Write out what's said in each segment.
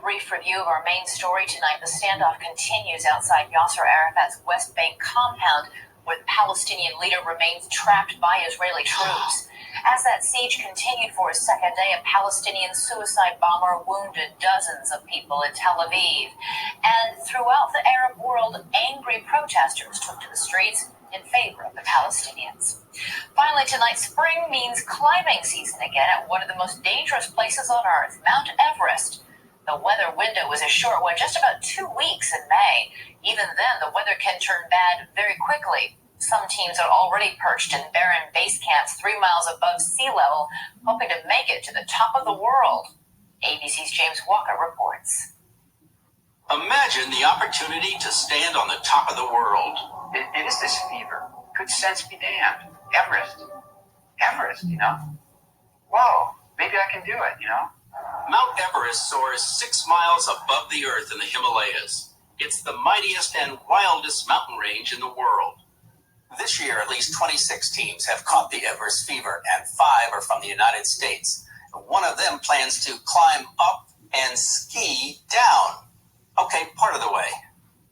brief review of our main story tonight. The standoff continues outside Yasser Arafat's West Bank compound, where the Palestinian leader remains trapped by Israeli troops. As that siege continued for a second day, a Palestinian suicide bomber wounded dozens of people in Tel Aviv. And throughout the Arab world, angry protesters took to the streets in favor of the Palestinians. Finally tonight, spring means climbing season again at one of the most dangerous places on Earth, Mount Everest. The weather window was a short one, just about 2 weeks in May. Even then, the weather can turn bad very quickly. Some teams are already perched in barren base camps 3 miles above sea level, hoping to make it to the top of the world. ABC's James Walker reports. Imagine the opportunity to stand on the top of the world. It is this fever. Good sense be damned. Everest, you know? Whoa, maybe I can do it, you know? Mount Everest soars 6 miles above the earth in the Himalayas. It's the mightiest and wildest mountain range in the world. This year, at least 26 teams have caught the Everest fever, and 5 are from the United States. One of them plans to climb up and ski down. Okay, part of the way.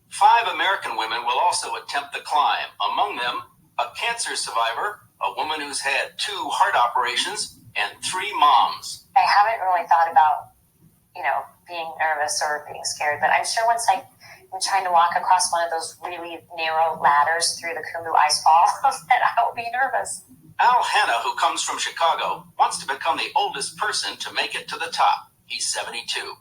5 American women will also attempt the climb. Among them, a cancer survivor, a woman who's had 2 heart operations, and 3 moms. I haven't really thought about, being nervous or being scared, but I'm sure once I'm trying to walk across one of those really narrow ladders through the Khumbu icefall, that I will be nervous. Al Hanna, who comes from Chicago, wants to become the oldest person to make it to the top. He's 72.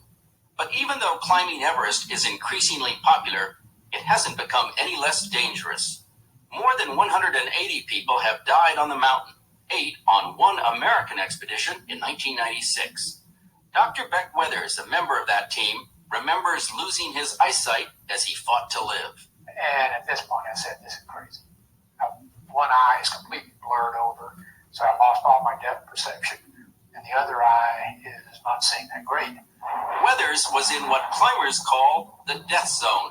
But even though climbing Everest is increasingly popular, it hasn't become any less dangerous. More than 180 people have died on the mountain, 8 on one American expedition in 1996. Dr. Beck Weathers, a member of that team, remembers losing his eyesight as he fought to live. And at this point, I said, this is crazy. One eye is completely blurred over, so I lost all my depth perception, and the other eye is not seeing that great. Weathers was in what climbers call the death zone.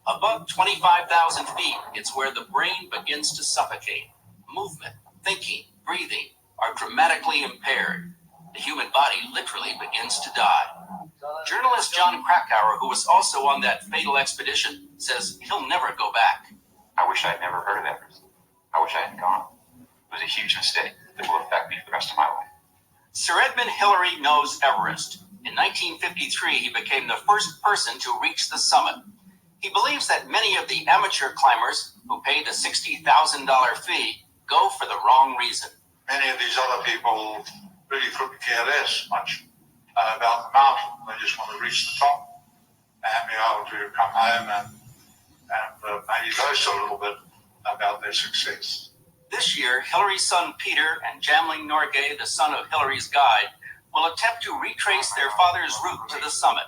Above 25,000 feet, it's where the brain begins to suffocate. Movement, thinking, breathing are dramatically impaired. The human body literally begins to die. Journalist John Krakauer, who was also on that fatal expedition, says he'll never go back. I wish I'd never heard of Everest. I wish I hadn't gone. It was a huge mistake that will affect me for the rest of my life. Sir Edmund Hillary knows Everest. In 1953, he became the first person to reach the summit. He believes that many of the amateur climbers who pay the $60,000 fee go for the wrong reason. Many of these other people really couldn't care less much about the mountain. They just want to reach the top and be able to come home and maybe boast a little bit about their success. This year, Hillary's son Peter and Jamling Norgay, the son of Hillary's guide, will attempt to retrace their father's route to the summit.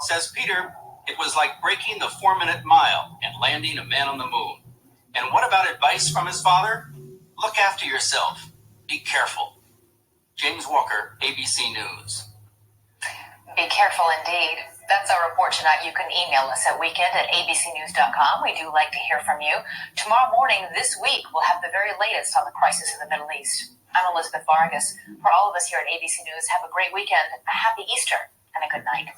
Says Peter, it was like breaking the 4-minute mile and landing a man on the moon. And what about advice from his father? Look after yourself. Be careful. James Walker, ABC News. Be careful indeed. That's our report tonight. You can email us at weekend@abcnews.com. We do like to hear from you. Tomorrow morning, this week, we'll have the very latest on the crisis in the Middle East. I'm Elizabeth Vargas. For all of us here at ABC News, have a great weekend, a happy Easter, and a good night.